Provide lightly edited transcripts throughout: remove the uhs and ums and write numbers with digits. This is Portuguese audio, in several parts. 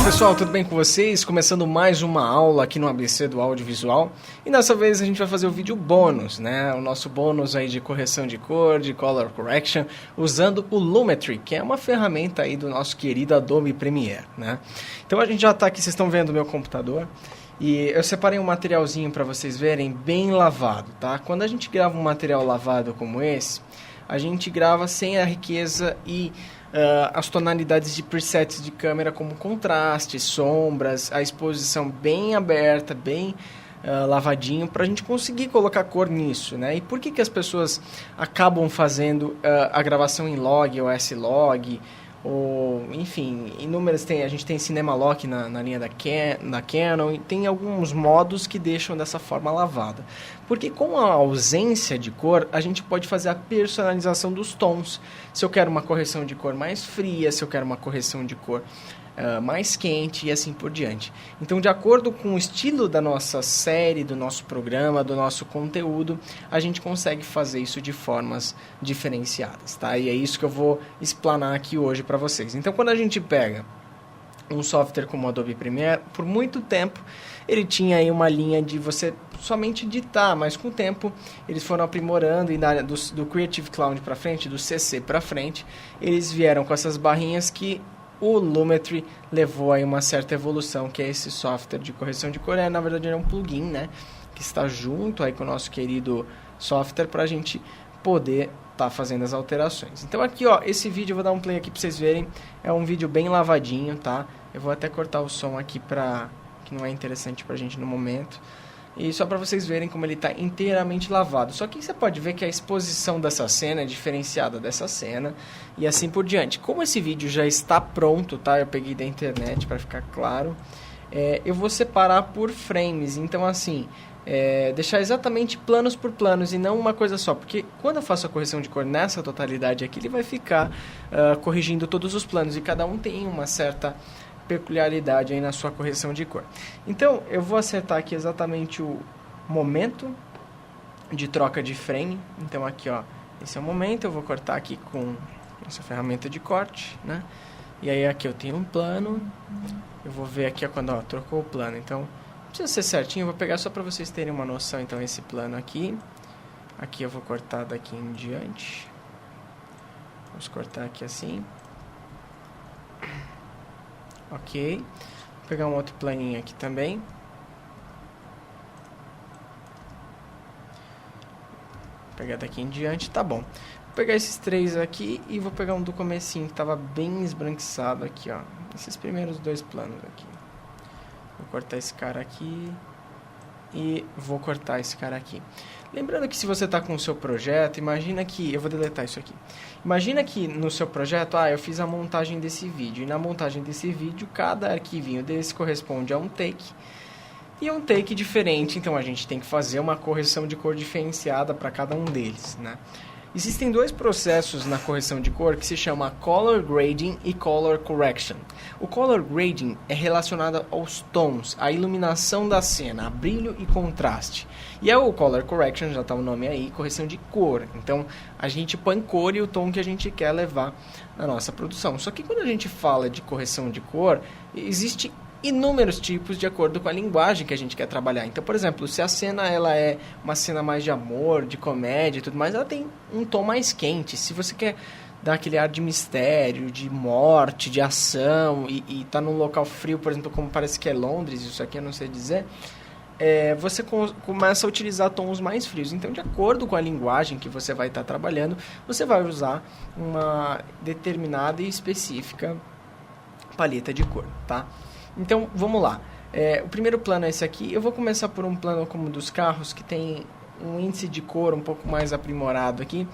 pessoal, tudo bem com vocês? Começando mais uma aula aqui no ABC do Audiovisual. E dessa vez a gente vai fazer o vídeo bônus, né? O nosso bônus aí de correção de cor, de Color Correction, usando o Lumetri, que é uma ferramenta aí do nosso querido Adobe Premiere, né? Então a gente já está aqui, vocês estão vendo o meu computador. E eu separei um materialzinho para vocês verem, bem lavado, tá? Quando a gente grava um material lavado como esse, a gente grava sem a riqueza e as tonalidades de presets de câmera como contraste, sombras, a exposição bem aberta, bem lavadinho, para a gente conseguir colocar cor nisso, né? E por que as pessoas acabam fazendo a gravação em log ou S-Log, ou enfim, inúmeras, a gente tem Cinemalog na linha da Canon, e tem alguns modos que deixam dessa forma lavada. Porque com a ausência de cor, a gente pode fazer a personalização dos tons. Se eu quero uma correção de cor mais fria, se eu quero uma correção de cor mais quente e assim por diante. Então, de acordo com o estilo da nossa série, do nosso programa, do nosso conteúdo, a gente consegue fazer isso de formas diferenciadas, tá? E é isso que eu vou explanar aqui hoje para vocês. Então, quando a gente pega um software como o Adobe Premiere, por muito tempo ele tinha aí uma linha de você somente editar, mas com o tempo eles foram aprimorando e do Creative Cloud para frente, do CC para frente, eles vieram com essas barrinhas que o Lumetri levou aí uma certa evolução, que é esse software de correção de cor. Na verdade, é um plugin, né, que está junto aí com o nosso querido software para a gente poder estar fazendo as alterações. Então aqui, ó, esse vídeo eu vou dar um play aqui para vocês verem. É um vídeo bem lavadinho, tá? Eu vou até cortar o som aqui que não é interessante pra gente no momento. E só para vocês verem como ele está inteiramente lavado. Só que você pode ver que a exposição dessa cena é diferenciada dessa cena e assim por diante. Como esse vídeo já está pronto, tá? Eu peguei da internet para ficar claro. Eu vou separar por frames. Então assim, deixar exatamente planos por planos e não uma coisa só. Porque quando eu faço a correção de cor nessa totalidade aqui, ele vai ficar corrigindo todos os planos. E cada um tem uma certa peculiaridade aí na sua correção de cor. Então, eu vou acertar aqui exatamente o momento de troca de frame. Então, aqui, ó, esse é o momento. Eu vou cortar aqui com essa ferramenta de corte, né? E aí, aqui eu tenho um plano. Eu vou ver aqui, ó, quando, ó, trocou o plano. Então, não precisa ser certinho. Eu vou pegar só para vocês terem uma noção. Então, esse plano aqui. Aqui eu vou cortar daqui em diante. Vamos cortar aqui assim. Ok, vou pegar um outro planinho aqui também. Vou pegar daqui em diante, tá bom. Vou pegar esses três aqui e vou pegar um do comecinho que estava bem esbranquiçado aqui, ó. Esses primeiros dois planos aqui. Vou cortar esse cara aqui e vou cortar esse cara aqui. Lembrando que se você está com o seu projeto, imagina que... Eu vou deletar isso aqui. Imagina que no seu projeto, eu fiz a montagem desse vídeo. E na montagem desse vídeo, cada arquivinho desse corresponde a um take. E um take diferente, então a gente tem que fazer uma correção de cor diferenciada para cada um deles, né? Existem dois processos na correção de cor que se chama Color Grading e Color Correction. O Color Grading é relacionado aos tons, à iluminação da cena, a brilho e contraste. E o Color Correction, já está o nome aí, correção de cor. Então, a gente põe cor e o tom que a gente quer levar na nossa produção. Só que quando a gente fala de correção de cor, existe inúmeros tipos de acordo com a linguagem que a gente quer trabalhar. Então, por exemplo, se a cena ela é uma cena mais de amor, de comédia e tudo mais, ela tem um tom mais quente. Se você quer dar aquele ar de mistério, de morte, de ação e tá num local frio, por exemplo, como parece que é Londres, isso aqui eu não sei dizer, você começa a utilizar tons mais frios. Então, de acordo com a linguagem que você vai estar trabalhando, você vai usar uma determinada e específica paleta de cor, tá? Então, vamos lá. O primeiro plano é esse aqui. Eu vou começar por um plano como dos carros, que tem um índice de cor um pouco mais aprimorado aqui.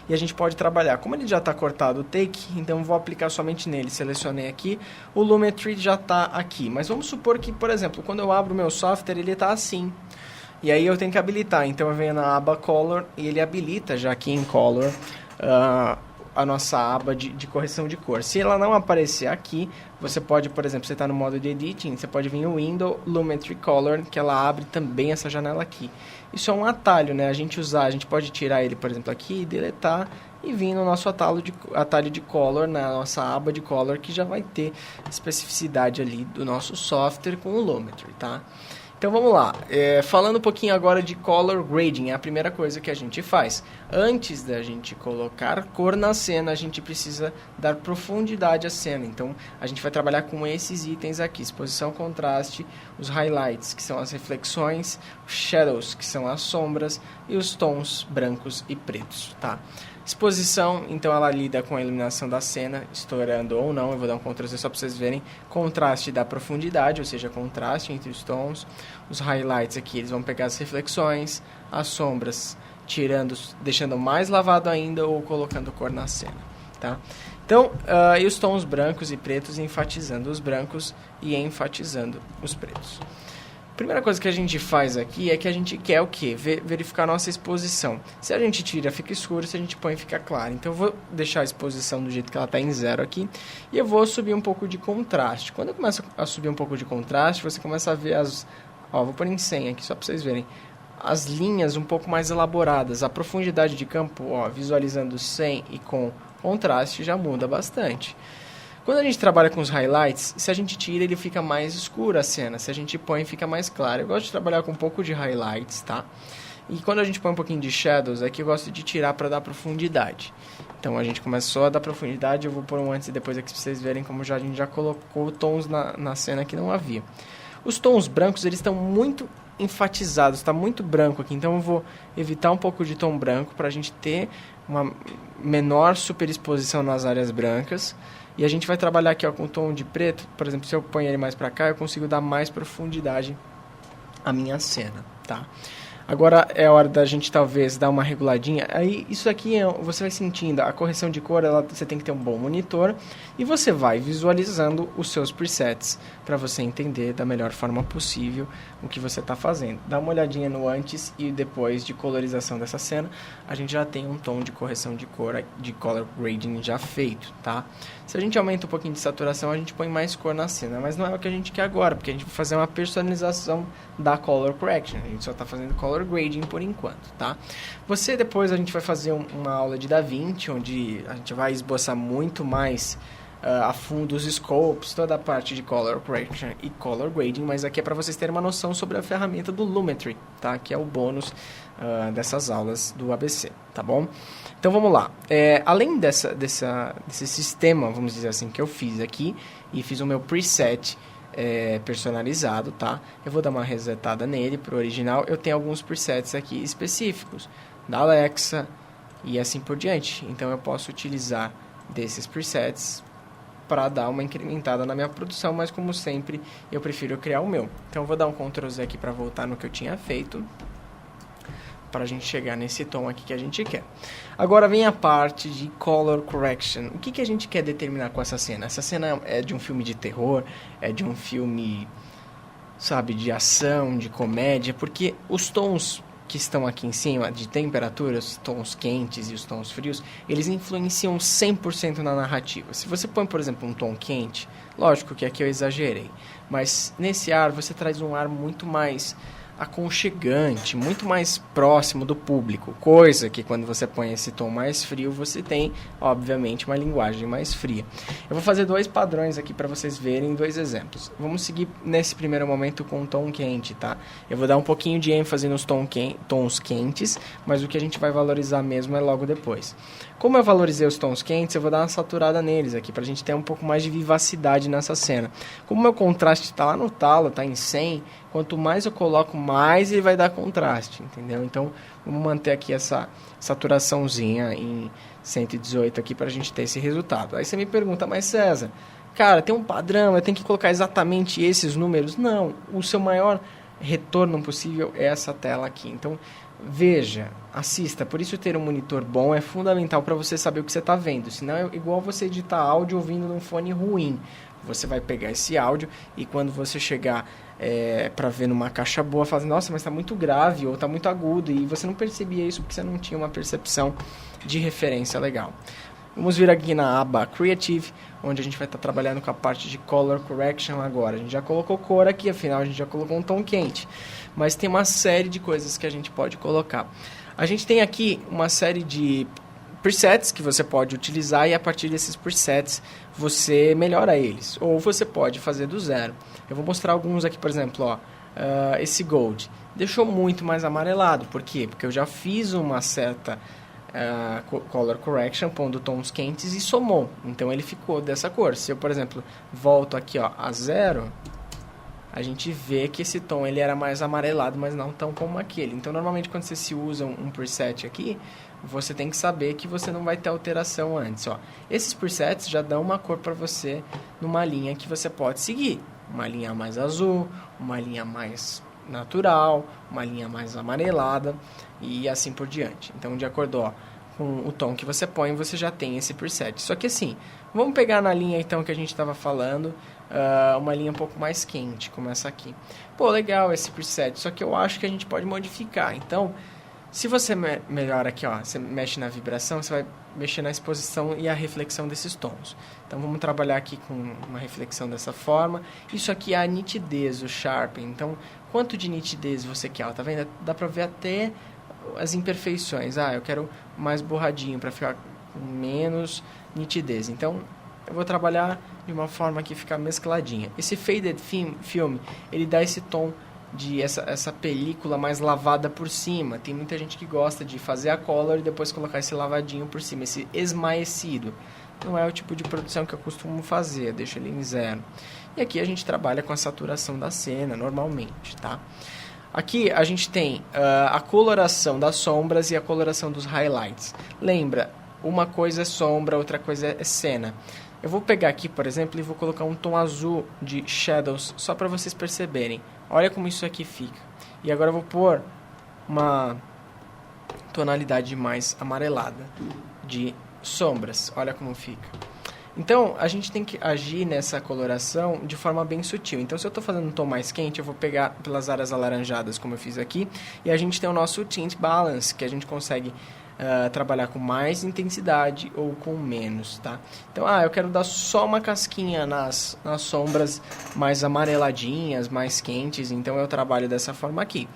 E a gente pode trabalhar. Como ele já está cortado o take, então vou aplicar somente nele. Selecionei aqui. O Lumetri já está aqui. Mas vamos supor que, por exemplo, quando eu abro o meu software, ele está assim. E aí eu tenho que habilitar. Então eu venho na aba Color e ele habilita já aqui em Color a nossa aba de correção de cor. Se ela não aparecer aqui, você pode, por exemplo, você está no modo de editing, você pode vir no Window, Lumetri Color, que ela abre também essa janela aqui. Isso é um atalho, né? A gente pode tirar ele, por exemplo, aqui, deletar e vir no nosso atalho de Color, na nossa aba de Color, que já vai ter especificidade ali do nosso software com o Lumetri, tá? Então vamos lá, falando um pouquinho agora de Color Grading, é a primeira coisa que a gente faz. Antes da gente colocar cor na cena, a gente precisa dar profundidade à cena. Então a gente vai trabalhar com esses itens aqui, exposição, contraste, os highlights, que são as reflexões, os shadows, que são as sombras, e os tons brancos e pretos, tá? Exposição, então ela lida com a iluminação da cena, estourando ou não, eu vou dar um Ctrl Z só para vocês verem. Contraste da profundidade, ou seja, contraste entre os tons. Os highlights aqui, eles vão pegar as reflexões, as sombras, deixando mais lavado ainda ou colocando cor na cena, tá? Então, e os tons brancos e pretos, enfatizando os brancos e enfatizando os pretos. A primeira coisa que a gente faz aqui é que a gente quer o quê? Verificar a nossa exposição. Se a gente tira, fica escuro, se a gente põe, fica claro. Então eu vou deixar a exposição do jeito que ela está em 0 aqui e eu vou subir um pouco de contraste. Quando eu começo a subir um pouco de contraste, você começa a ver vou pôr em 100 aqui só para vocês verem. As linhas um pouco mais elaboradas, a profundidade de campo, visualizando 100 e com contraste já muda bastante. Quando a gente trabalha com os highlights, se a gente tira, ele fica mais escuro a cena. Se a gente põe, fica mais claro. Eu gosto de trabalhar com um pouco de highlights, tá? E quando a gente põe um pouquinho de shadows, aqui eu gosto de tirar para dar profundidade. Então a gente começou a dar profundidade, eu vou pôr um antes e depois aqui para vocês verem como a gente já colocou tons na cena que não havia. Os tons brancos, eles estão muito enfatizados, está muito branco aqui. Então eu vou evitar um pouco de tom branco para a gente ter uma menor superexposição nas áreas brancas. E a gente vai trabalhar aqui com o tom de preto. Por exemplo, se eu ponho ele mais para cá, eu consigo dar mais profundidade à minha cena, tá? Agora é hora da gente talvez dar uma reguladinha. Aí isso aqui você vai sentindo a correção de cor, você tem que ter um bom monitor e você vai visualizando os seus presets para você entender da melhor forma possível o que você está fazendo. Dá uma olhadinha no antes e depois de colorização dessa cena, a gente já tem um tom de correção de cor, de color grading já feito, tá? Se a gente aumenta um pouquinho de saturação, a gente põe mais cor na cena, mas não é o que a gente quer agora, porque a gente vai fazer uma personalização da color correction. A gente só está fazendo color grading por enquanto, tá? Depois a gente vai fazer uma aula de DaVinci, onde a gente vai esboçar muito mais a fundo os scopes, toda a parte de color correction e color grading, mas aqui é para vocês terem uma noção sobre a ferramenta do Lumetri, tá? Que é o bônus dessas aulas do ABC, tá bom? Então vamos lá. Além desse sistema, vamos dizer assim, que eu fiz aqui e fiz o meu preset personalizado, tá? Eu vou dar uma resetada nele pro original. Eu tenho alguns presets aqui específicos da Alexa e assim por diante. Então eu posso utilizar desses presets para dar uma incrementada na minha produção, mas como sempre eu prefiro criar o meu. Então eu vou dar um Ctrl Z aqui para voltar no que eu tinha feito, para a gente chegar nesse tom aqui que a gente quer. Agora vem a parte de color correction. O que a gente quer determinar com essa cena? Essa cena é de um filme de terror, é de um filme, sabe, de ação, de comédia, porque os tons que estão aqui em cima, de temperatura, os tons quentes e os tons frios, eles influenciam 100% na narrativa. Se você põe, por exemplo, um tom quente, lógico que aqui eu exagerei, mas nesse ar você traz um ar muito mais aconchegante, muito mais próximo do público, coisa que quando você põe esse tom mais frio, você tem, obviamente, uma linguagem mais fria. Eu vou fazer dois padrões aqui para vocês verem, dois exemplos. Vamos seguir nesse primeiro momento com um tom quente, tá? Eu vou dar um pouquinho de ênfase nos tons quentes, mas o que a gente vai valorizar mesmo é logo depois. Como eu valorizei os tons quentes, eu vou dar uma saturada neles aqui, pra gente ter um pouco mais de vivacidade nessa cena. Como o meu contraste está lá no talo, está em 100, quanto mais eu coloco, mais ele vai dar contraste, entendeu? Então, vamos manter aqui essa saturaçãozinha em 118 aqui pra gente ter esse resultado. Aí você me pergunta, mas César, cara, tem um padrão, eu tenho que colocar exatamente esses números? Não, o seu maior retorno possível é essa tela aqui. Então, veja, assista. Por isso ter um monitor bom é fundamental para você saber o que você está vendo. Senão é igual você editar áudio ouvindo num fone ruim. Você vai pegar esse áudio e quando você chegar para ver numa caixa boa, fala assim, nossa, mas está muito grave ou está muito agudo. E você não percebia isso porque você não tinha uma percepção de referência legal. Vamos vir aqui na aba Creative, onde a gente vai estar trabalhando com a parte de Color Correction agora. A gente já colocou cor aqui, afinal a gente já colocou um tom quente. Mas tem uma série de coisas que a gente pode colocar. A gente tem aqui uma série de presets que você pode utilizar e a partir desses presets você melhora eles. Ou você pode fazer do zero. Eu vou mostrar alguns aqui, por exemplo, ó, esse Gold. Deixou muito mais amarelado. Por quê? Porque eu já fiz uma certa color correction, pondo tons quentes e somou. Então ele ficou dessa cor. Se eu, por exemplo, volto aqui ó, a 0, a gente vê que esse tom ele era mais amarelado, mas não tão como aquele. Então normalmente quando você se usa um preset aqui, você tem que saber que você não vai ter alteração antes. Ó. Esses presets já dão uma cor para você numa linha que você pode seguir. Uma linha mais azul, uma linha mais natural, uma linha mais amarelada e assim por diante. Então, de acordo com o tom que você põe, você já tem esse preset. Só que assim, vamos pegar na linha então que a gente estava falando, uma linha um pouco mais quente, como essa aqui. Pô, legal esse preset, só que eu acho que a gente pode modificar. Então, se você melhora aqui, ó, você mexe na vibração, você vai mexer na exposição e a reflexão desses tons. Então vamos trabalhar aqui com uma reflexão dessa forma. Isso aqui é a nitidez, o sharpen. Então, quanto de nitidez você quer? Ó, tá vendo? Dá pra ver até as imperfeições. Eu quero mais borradinho para ficar com menos nitidez. Então, eu vou trabalhar de uma forma que fica mescladinha. Esse faded film, ele dá esse tom de essa película mais lavada por cima. Tem muita gente que gosta de fazer a color e depois colocar esse lavadinho por cima, esse esmaecido. Não é o tipo de produção que eu costumo fazer, eu deixo ele em 0. E aqui a gente trabalha com a saturação da cena, normalmente, tá? Aqui a gente tem a coloração das sombras e a coloração dos highlights. Lembra, uma coisa é sombra, outra coisa é cena. Eu vou pegar aqui, por exemplo, e vou colocar um tom azul de shadows, só para vocês perceberem. Olha como isso aqui fica. E agora eu vou pôr uma tonalidade mais amarelada de sombras. Olha como fica. Então, a gente tem que agir nessa coloração de forma bem sutil. Então, se eu estou fazendo um tom mais quente, eu vou pegar pelas áreas alaranjadas, como eu fiz aqui. E a gente tem o nosso tint balance, que a gente consegue trabalhar com mais intensidade ou com menos, tá? Então, eu quero dar só uma casquinha nas sombras mais amareladinhas, mais quentes, então eu trabalho dessa forma aqui.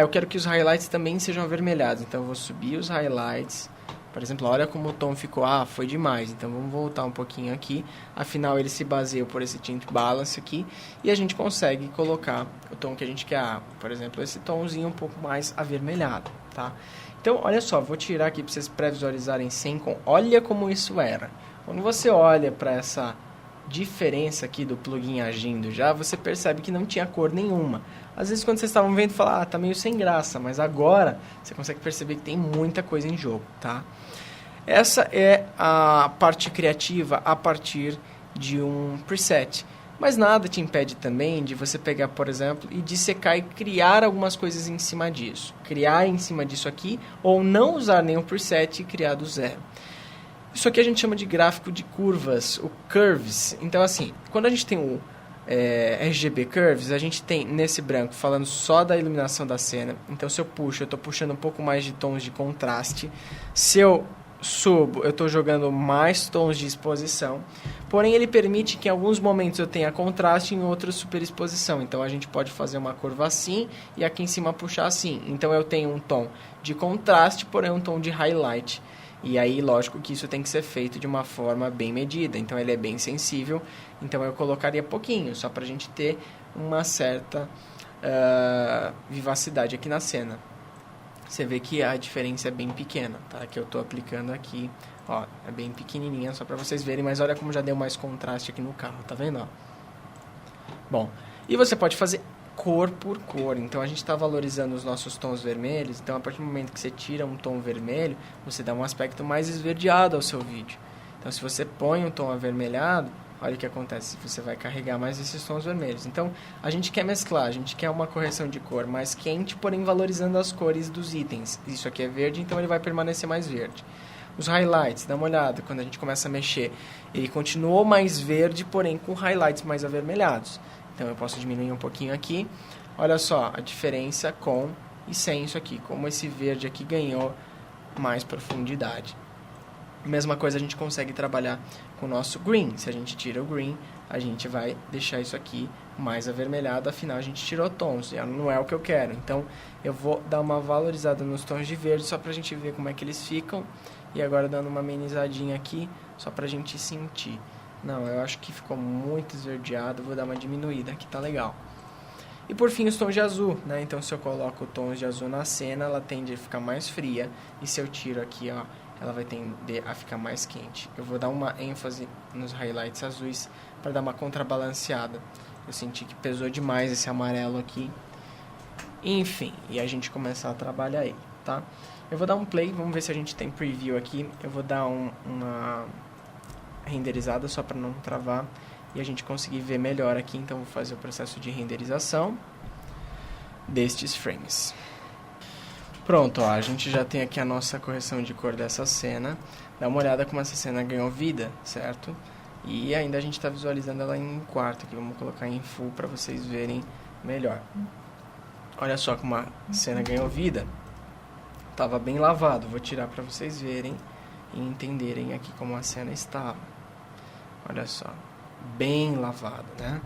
Eu quero que os highlights também sejam avermelhados, então eu vou subir os highlights. Por exemplo, olha como o tom ficou, foi demais, então vamos voltar um pouquinho aqui. Afinal, ele se baseia por esse tint balance aqui, e a gente consegue colocar o tom que a gente quer. Por exemplo, esse tomzinho um pouco mais avermelhado, tá? Então, olha só, vou tirar aqui para vocês pré-visualizarem sem com. Olha como isso era. Quando você olha para essa diferença aqui do plugin agindo já, você percebe que não tinha cor nenhuma. Às vezes quando vocês estavam vendo, fala, tá meio sem graça, mas agora você consegue perceber que tem muita coisa em jogo, tá? Essa é a parte criativa a partir de um preset. Mas nada te impede também de você pegar, por exemplo, e dissecar e criar algumas coisas em cima disso. Criar em cima disso aqui, ou não usar nenhum preset e criar do zero. Isso aqui a gente chama de gráfico de curvas, o Curves. Então, assim, quando a gente tem o RGB Curves, a gente tem nesse branco falando só da iluminação da cena. Então, se eu puxo, eu estou puxando um pouco mais de tons de contraste. Se eu subo, eu estou jogando mais tons de exposição. Porém, ele permite que em alguns momentos eu tenha contraste e em outros superexposição. Então, a gente pode fazer uma curva assim e aqui em cima puxar assim. Então, eu tenho um tom de contraste, porém um tom de highlight. E aí, lógico que isso tem que ser feito de uma forma bem medida. Então, ele é bem sensível. Então, eu colocaria pouquinho, só para a gente ter uma certa vivacidade aqui na cena. Você vê que a diferença é bem pequena, tá? Que eu estou aplicando aqui, ó, é bem pequenininha, só para vocês verem. Mas olha como já deu mais contraste aqui no carro, tá vendo? Ó? Bom, e você pode fazer cor por cor. Então a gente está valorizando os nossos tons vermelhos. Então a partir do momento que você tira um tom vermelho, você dá um aspecto mais esverdeado ao seu vídeo. Então se você põe um tom avermelhado, olha o que acontece, você vai carregar mais esses tons vermelhos. Então a gente quer mesclar, a gente quer uma correção de cor mais quente, porém valorizando as cores dos itens. Isso aqui é verde, então ele vai permanecer mais verde. Os highlights, dá uma olhada, quando a gente começa a mexer, ele continuou mais verde, porém com highlights mais avermelhados. Então eu posso diminuir um pouquinho aqui. Olha só a diferença com e sem isso aqui. Como esse verde aqui ganhou mais profundidade. Mesma coisa a gente consegue trabalhar com o nosso green. Se a gente tira o green, a gente vai deixar isso aqui mais avermelhado. Afinal, a gente tirou tons. E não é o que eu quero. Então eu vou dar uma valorizada nos tons de verde só para a gente ver como é que eles ficam. e agora dando uma amenizadinha aqui, só pra gente sentir. Não, eu acho que ficou muito esverdeado, vou dar uma diminuída, aqui tá legal. E por fim os tons de azul, né? Então se eu coloco tons de azul na cena, ela tende a ficar mais fria, e se eu tiro aqui, ó, ela vai tender a ficar mais quente. Eu vou dar uma ênfase nos highlights azuis para dar uma contrabalanceada. Eu senti que pesou demais esse amarelo aqui. Enfim, e a gente começar a trabalhar ele, tá? Eu vou dar um play, vamos ver se a gente tem preview aqui. Eu vou dar uma renderizada só para não travar e a gente conseguir ver melhor aqui. Então vou fazer o processo de renderização destes frames. Pronto, ó, a gente já tem aqui a nossa correção de cor dessa cena. Dá uma olhada como essa cena ganhou vida, certo? E ainda a gente está visualizando ela em quarto aqui. Vamos colocar em full para vocês verem melhor. Olha só como a cena ganhou vida. Tava bem lavado. Vou tirar para vocês verem e entenderem aqui como a cena estava. Olha só, bem lavado, né?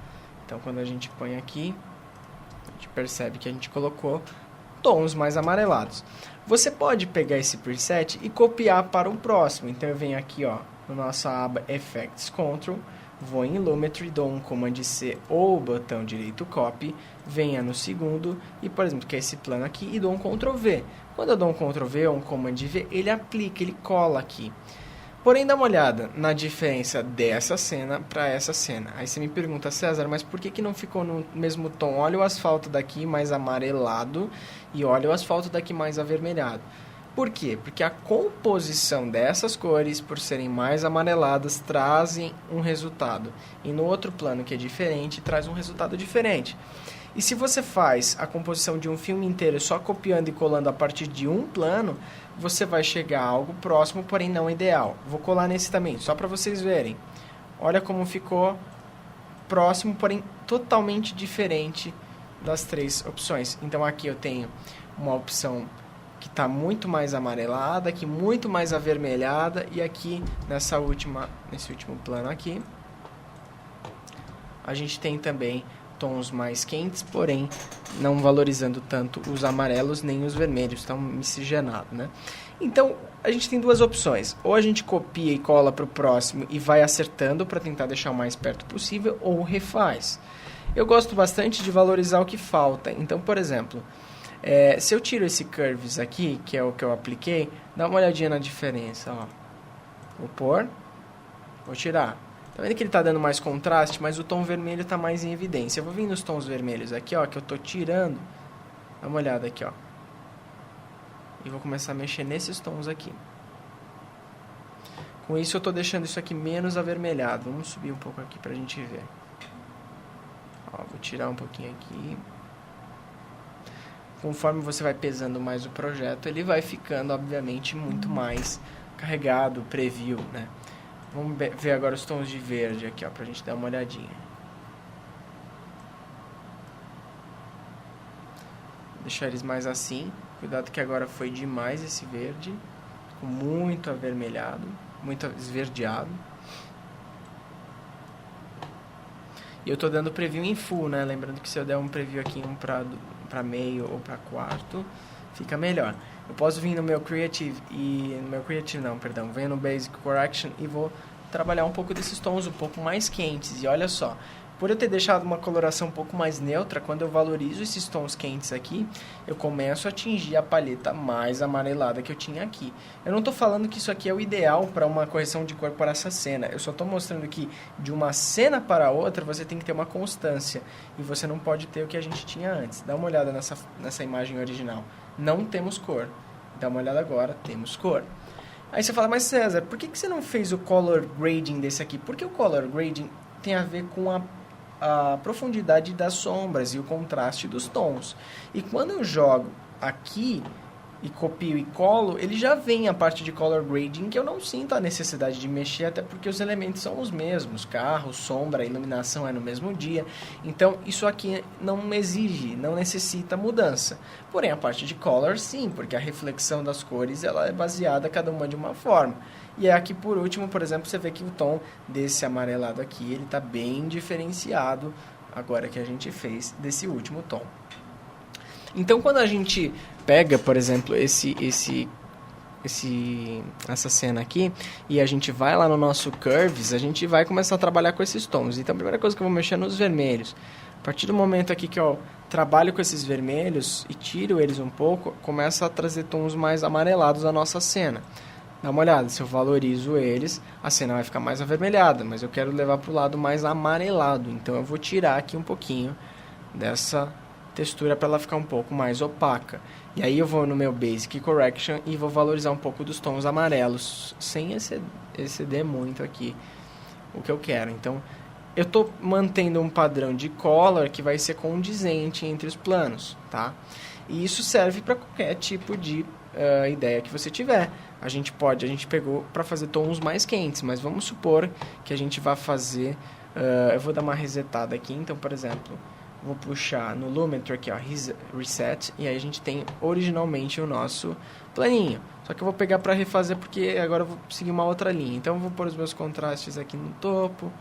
Então quando a gente põe aqui, a gente percebe que a gente colocou tons mais amarelados. Você pode pegar esse preset e copiar para o próximo. Então eu venho aqui, ó, na nossa aba Effects Control, vou em Lumetri, dou um Command C ou botão direito Copy, venha no segundo e, por exemplo, que é esse plano aqui, e dou um Ctrl V. Quando eu dou um Ctrl V ou um Command V, ele aplica, ele cola aqui. Porém, dá uma olhada na diferença dessa cena para essa cena. Aí você me pergunta, César, mas por que não ficou no mesmo tom? Olha o asfalto daqui mais amarelado e olha o asfalto daqui mais avermelhado. Por quê? Porque a composição dessas cores, por serem mais amareladas, trazem um resultado. E no outro plano, que é diferente, traz um resultado diferente. E se você faz a composição de um filme inteiro só copiando e colando a partir de um plano, você vai chegar a algo próximo, porém não ideal. Vou colar nesse também, só para vocês verem. Olha como ficou próximo, porém totalmente diferente das três opções. Então aqui eu tenho uma opção que está muito mais amarelada, aqui muito mais avermelhada, e aqui nesse último plano aqui, a gente tem também tons mais quentes, porém não valorizando tanto os amarelos nem os vermelhos, estão miscigenados, né? Então a gente tem duas opções: ou a gente copia e cola para o próximo e vai acertando para tentar deixar o mais perto possível, ou refaz. Eu gosto bastante de valorizar o que falta. Então, por exemplo, se eu tiro esse curves aqui, que é o que eu apliquei, dá uma olhadinha na diferença, ó. Vou pôr, vou tirar. Tá vendo que ele tá dando mais contraste, mas o tom vermelho tá mais em evidência. Eu vou vir nos tons vermelhos aqui, ó, que eu tô tirando. Dá uma olhada aqui, ó. E vou começar a mexer nesses tons aqui. Com isso eu tô deixando isso aqui menos avermelhado. Vamos subir um pouco aqui pra gente ver. Ó, vou tirar um pouquinho aqui. Conforme você vai pesando mais o projeto, ele vai ficando, obviamente, muito mais carregado, preview, né? Vamos ver agora os tons de verde aqui, ó, pra gente dar uma olhadinha. Vou deixar eles mais assim. Cuidado que agora foi demais esse verde. Ficou muito avermelhado, muito esverdeado. E eu tô dando preview em full, né? Lembrando que se eu der um preview aqui para meio ou para quarto, fica melhor. Eu posso vir no meu Creative venho no Basic Correction e vou trabalhar um pouco desses tons um pouco mais quentes. E olha só, por eu ter deixado uma coloração um pouco mais neutra, quando eu valorizo esses tons quentes aqui, eu começo a atingir a paleta mais amarelada que eu tinha aqui. Eu não estou falando que isso aqui é o ideal para uma correção de cor para essa cena. Eu só estou mostrando que de uma cena para outra você tem que ter uma constância. E você não pode ter o que a gente tinha antes. Dá uma olhada nessa imagem original. Não temos cor. Dá uma olhada agora, temos cor. Aí você fala, mas César, por que você não fez o color grading desse aqui? Porque o color grading tem a ver com a profundidade das sombras e o contraste dos tons. E quando eu jogo aqui e copio e colo, ele já vem a parte de color grading, que eu não sinto a necessidade de mexer, até porque os elementos são os mesmos. Carro, sombra, iluminação é no mesmo dia. Então isso aqui não exige, não necessita mudança. Porém a parte de color sim, porque a reflexão das cores ela é baseada cada uma de uma forma. E aqui por último, por exemplo, você vê que o tom desse amarelado aqui, ele está bem diferenciado agora que a gente fez desse último tom. Então quando a gente pega, por exemplo, esse essa cena aqui e a gente vai lá no nosso Curves, a gente vai começar a trabalhar com esses tons. Então a primeira coisa que eu vou mexer é nos vermelhos. A partir do momento aqui que eu trabalho com esses vermelhos e tiro eles um pouco, começa a trazer tons mais amarelados à nossa cena. Dá uma olhada, se eu valorizo eles, a cena vai ficar mais avermelhada, mas eu quero levar para o lado mais amarelado. Então eu vou tirar aqui um pouquinho dessa textura para ela ficar um pouco mais opaca. E aí eu vou no meu Basic Correction e vou valorizar um pouco dos tons amarelos, sem exceder muito aqui o que eu quero. Então eu estou mantendo um padrão de color que vai ser condizente entre os planos, tá? E isso serve para qualquer tipo de ideia que você tiver. A gente pegou para fazer tons mais quentes, mas vamos supor que a gente vá fazer... eu vou dar uma resetada aqui, então, por exemplo, vou puxar no Lumetri aqui, ó, Reset, e aí a gente tem originalmente o nosso planinho. Só que eu vou pegar para refazer porque agora eu vou seguir uma outra linha. Então, eu vou pôr os meus contrastes aqui no topo,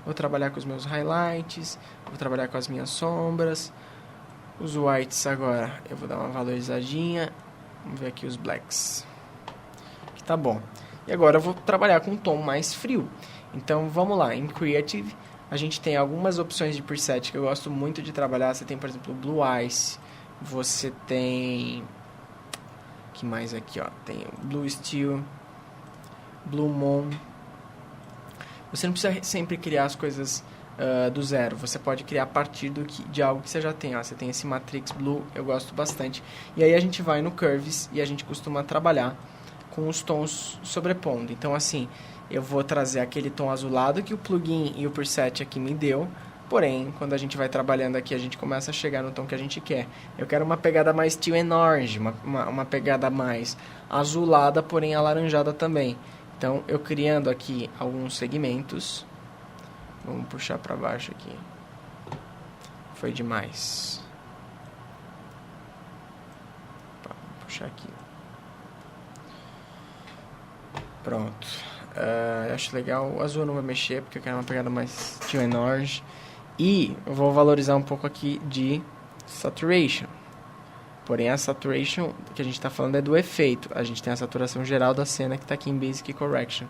vou trabalhar com os meus highlights, vou trabalhar com as minhas sombras. Os whites agora eu vou dar uma valorizadinha. Vamos ver aqui os blacks. Que tá bom. E agora eu vou trabalhar com um tom mais frio. Então vamos lá, em Creative a gente tem algumas opções de preset que eu gosto muito de trabalhar. Você tem, por exemplo, Blue Ice. Você tem... que mais aqui, ó? Tem Blue Steel, Blue Moon. Você não precisa sempre criar as coisas do zero. Você pode criar a partir de algo que você já tem. Ó, você tem esse Matrix Blue, eu gosto bastante. E aí a gente vai no Curves e a gente costuma trabalhar com os tons sobrepondo. Então, assim, eu vou trazer aquele tom azulado que o plugin e o preset aqui me deu. Porém, quando a gente vai trabalhando aqui, a gente começa a chegar no tom que a gente quer. Eu quero uma pegada mais teal and orange, uma pegada mais azulada, porém alaranjada também. Então, eu criando aqui alguns segmentos. Vamos puxar para baixo aqui. Foi demais. Vou puxar aqui. Pronto. Acho legal. O azul eu não vou mexer, porque eu quero uma pegada mais teal and orange. E eu vou valorizar um pouco aqui de saturation. Porém, a saturation que a gente está falando é do efeito. A gente tem a saturação geral da cena que está aqui em Basic Correction.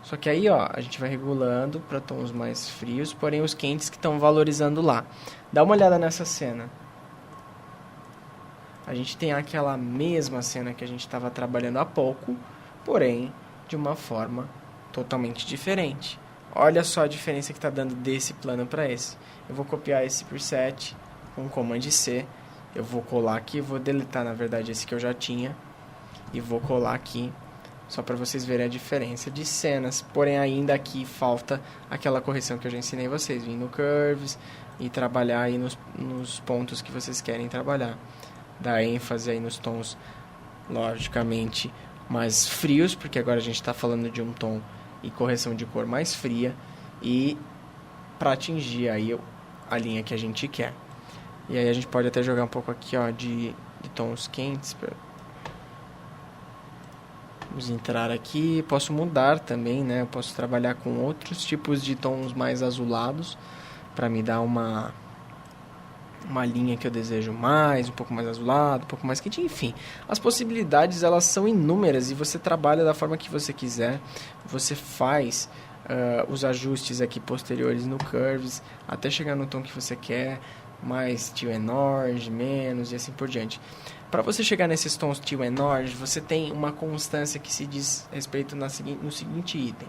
Só que aí, ó, a gente vai regulando para tons mais frios, porém os quentes que estão valorizando lá. Dá uma olhada nessa cena. A gente tem aquela mesma cena que a gente estava trabalhando há pouco, porém de uma forma totalmente diferente. Olha só a diferença que está dando desse plano para esse. Eu vou copiar esse preset com Command C. Eu vou colar aqui, vou deletar na verdade esse que eu já tinha. E vou colar aqui, só para vocês verem a diferença de cenas. Porém ainda aqui falta aquela correção que eu já ensinei vocês. Vir no Curves e trabalhar aí nos pontos que vocês querem trabalhar. Dar ênfase aí nos tons, logicamente, mais frios, porque agora a gente está falando de um tom e correção de cor mais fria, e para atingir aí a linha que a gente quer. E aí a gente pode até jogar um pouco aqui, ó, de tons quentes. Vamos entrar aqui, posso mudar também, né? Eu posso trabalhar com outros tipos de tons mais azulados para me dar uma linha que eu desejo mais, um pouco mais azulado, um pouco mais quente, enfim. As possibilidades, elas são inúmeras e você trabalha da forma que você quiser. Você faz os ajustes aqui posteriores no Curves, até chegar no tom que você quer, mais teal and orange, menos e assim por diante. Para você chegar nesses tons teal and orange, você tem uma constância que se diz respeito no seguinte item.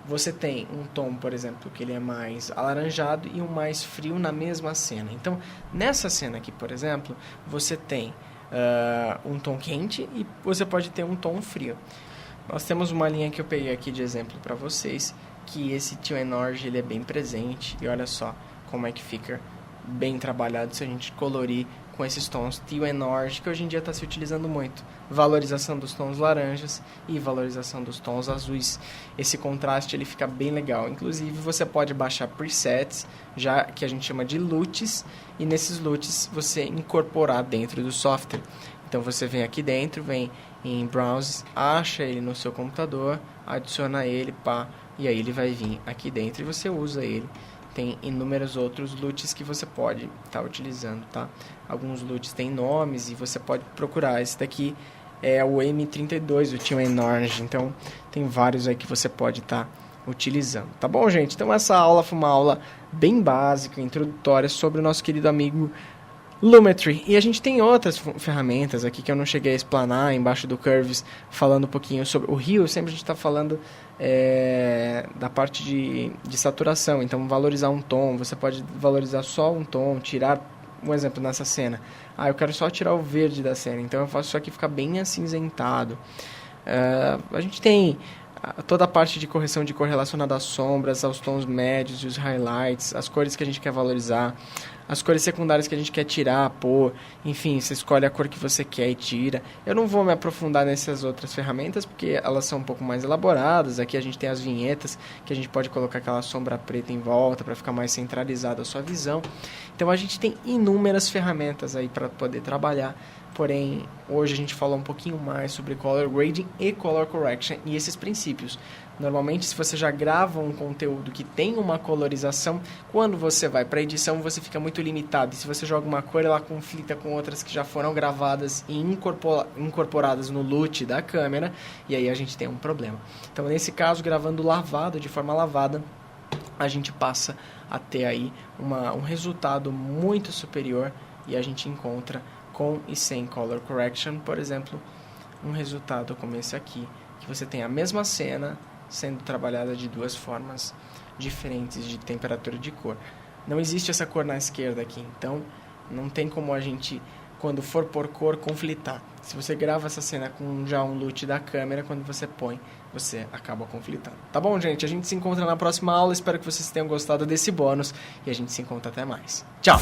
Você tem um tom, por exemplo, que ele é mais alaranjado e um mais frio na mesma cena. Então, nessa cena aqui, por exemplo, você tem um tom quente e você pode ter um tom frio. Nós temos uma linha que eu peguei aqui de exemplo para vocês, que esse teal and orange ele é bem presente. E olha só como é que fica bem trabalhado se a gente colorir com esses tons teal and orange, que hoje em dia está se utilizando muito. Valorização dos tons laranjas e valorização dos tons azuis. Esse contraste ele fica bem legal. Inclusive você pode baixar presets, já que a gente chama de LUTs, e nesses LUTs você incorporar dentro do software. Então você vem aqui dentro, vem em Browse, acha ele no seu computador, adiciona ele, pá, e aí ele vai vir aqui dentro e você usa ele. Tem inúmeros outros LUTs que você pode estar utilizando, tá? Alguns LUTs têm nomes e você pode procurar. Esse daqui é o M32, o Tune Orange. Então, tem vários aí que você pode estar utilizando. Tá bom, gente? Então, essa aula foi uma aula bem básica, introdutória, sobre o nosso querido amigo Lumetri. E a gente tem outras ferramentas aqui que eu não cheguei a explanar embaixo do Curves, falando um pouquinho sobre o Rio. Sempre a gente está falando da parte de saturação. Então, valorizar um tom, você pode valorizar só um tom, tirar, um exemplo nessa cena. Eu quero só tirar o verde da cena, então eu faço isso aqui ficar bem acinzentado. A gente tem toda a parte de correção de cor relacionada às sombras, aos tons médios e os highlights, as cores que a gente quer valorizar, as cores secundárias que a gente quer tirar, pôr, enfim, você escolhe a cor que você quer e tira. Eu não vou me aprofundar nessas outras ferramentas, porque elas são um pouco mais elaboradas. Aqui a gente tem as vinhetas, que a gente pode colocar aquela sombra preta em volta, para ficar mais centralizada a sua visão. Então a gente tem inúmeras ferramentas aí para poder trabalhar. Porém, hoje a gente falou um pouquinho mais sobre Color Grading e Color Correction e esses princípios. Normalmente, se você já grava um conteúdo que tem uma colorização, quando você vai para a edição, você fica muito limitado. E se você joga uma cor, ela conflita com outras que já foram gravadas e incorporadas no LUT da câmera, e aí a gente tem um problema. Então, nesse caso, gravando lavado, de forma lavada, a gente passa a ter aí um resultado muito superior e a gente encontra com e sem Color Correction, por exemplo, um resultado como esse aqui, que você tem a mesma cena sendo trabalhada de duas formas diferentes de temperatura de cor. Não existe essa cor na esquerda aqui, então não tem como a gente, quando for por cor, conflitar. Se você grava essa cena com já um LUT da câmera, quando você põe, você acaba conflitando. Tá bom, gente? A gente se encontra na próxima aula, espero que vocês tenham gostado desse bônus e a gente se encontra até mais. Tchau!